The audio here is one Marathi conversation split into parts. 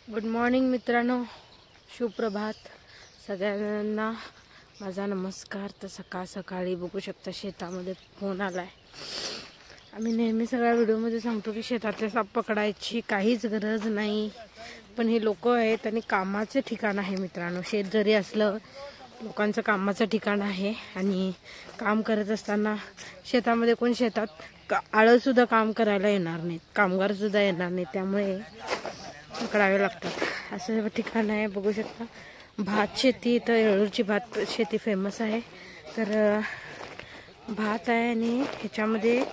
गुड मॉर्निंग मित्रांनो, सुप्रभात सगळ्यांना माझा नमस्कार। तर सकाळ सकाळी बघू शकता शेतामध्ये फोन आलाय। आम्ही नेहमी सगळ्या व्हिडिओमध्ये सांगतो की शेतातले साप पकडायची काहीच गरज नाही, पण हे लोक आहेत आणि कामाचे ठिकाण आहे मित्रांनो। शेत जरी असलं लोकांचं कामाचं ठिकाण आहे आणि काम करत असताना शेतामध्ये कोण शेतात आळं सुद्धा काम करायला येणार नाहीत, कामगार सुद्धा येणार नाहीत, त्यामुळे पकडावे लागतात। असं ठिकाण आहे बघू शकता। भात शेती, तर येळूरची भात शेती फेमस आहे। तर भात आहे आणि ह्याच्यामध्ये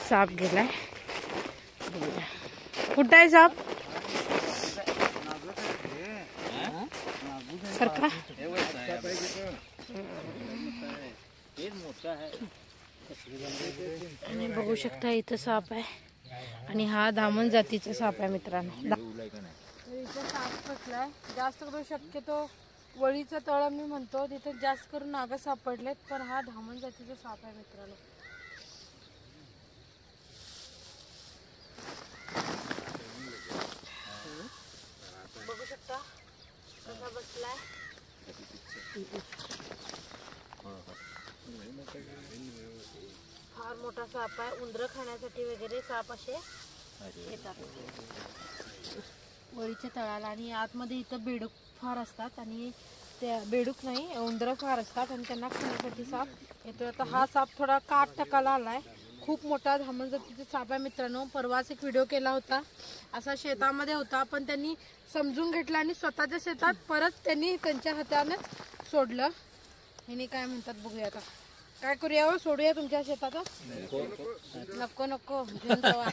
साप गेलाय। कुठं आहे साप? सरका आणि बघू शकता इथं साप आहे आणि हा धामण जातीचा साप आहे मित्रांनो। इथं साप फसलाय। जास्त करून शक्यतो वळीचं तळ मी म्हणतो तिथे जास्त करून नाग सापडलेत, पण हा धामण जातीचा साप आहे मित्रांनो। बघू शकता कसा बसलाय। फार मोठा साप आहे। उंदर खाण्यासाठी वगैरे साप असे येतात वळीच्या तळाला, आणि आतमध्ये इथं बेडूक फार असतात आणि त्या बेडूक नाही उंदर फार असतात आणि त्यांना खाण्यासाठी साप येतो। आता हा साप थोडा काट टकाला आलाय। खूप मोठा धामण जातीचा साप आहे मित्रांनो। परवाच एक व्हिडिओ केला होता, असा शेतामध्ये होता, पण त्यांनी समजून घेतला आणि स्वतःच्या शेतात परत त्यांनी त्यांच्या हाताने सोडलं। ह्याने काय म्हणतात बघूया आता काय करूया हो, सोडूया तुमच्या शेतातच? नको नको घेऊन जावा।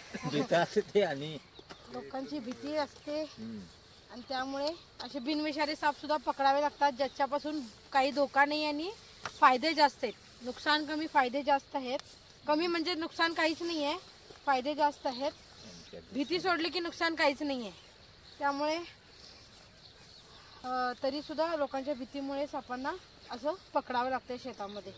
लोकांची भीती असते आणि त्यामुळे असे बिनविषारी साप सुद्धा पकडावे लागतात, ज्याच्यापासून काही धोका नाही आणि फायदे जास्त आहेत। नुकसान कमी, फायदे जास्त आहेत। कमी म्हणजे नुकसान काहीच नाही आहे, फायदे जास्त आहेत। भीती सोडली की नुकसान काहीच नाही आहे। त्यामुळे तरी सुद्धा लोकांच्या भीतीमुळे सापांना असं पकडावं लागतं शेतामध्ये।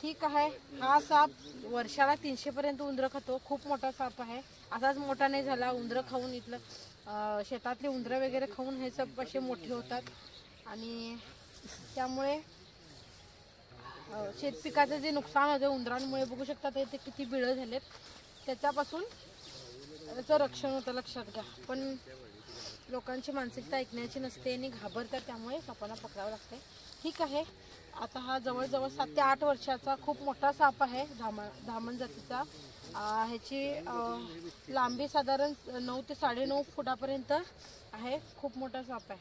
ठीक आहे, हा साप वर्षाला 300 पर्यंत उंदरं खातो। खूप मोठा साप आहे, असाच मोठा नाही झाला। उंदरं खाऊन इथलं शेतातले उंदरं वगैरे खाऊन हे सब असे मोठे होतात आणि त्यामुळे शेतपिकाचं जे नुकसान होतं उंदरांमुळे बघू शकता ते किती बिळं झालेत, त्याच्यापासून त्याचं रक्षण होतं, लक्षात घ्या। पण लोकांची मानसिकता ऐकण्याची नसते आणि घाबरतात, त्यामुळे सापांना पकडावं लागते। ठीक आहे, आता हा जवळजवळ 7 ते 8 वर्षाचा खूप मोठा साप आहे धामण जातीचा। ह्याची लांबी साधारण 9 ते 9.5 फुटापर्यंत आहे। खूप मोठा साप आहे,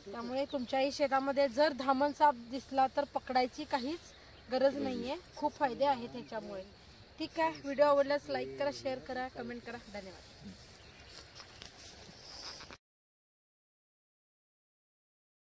त्यामुळे तुमच्याही शेतामध्ये जर धामण साप दिसला तर पकडायची काहीच गरज नाही आहे। खूप फायदे आहेत ह्याच्यामुळे। ठीक आहे, व्हिडिओ आवडल्यास लाईक करा, शेअर करा, कमेंट करा। धन्यवाद।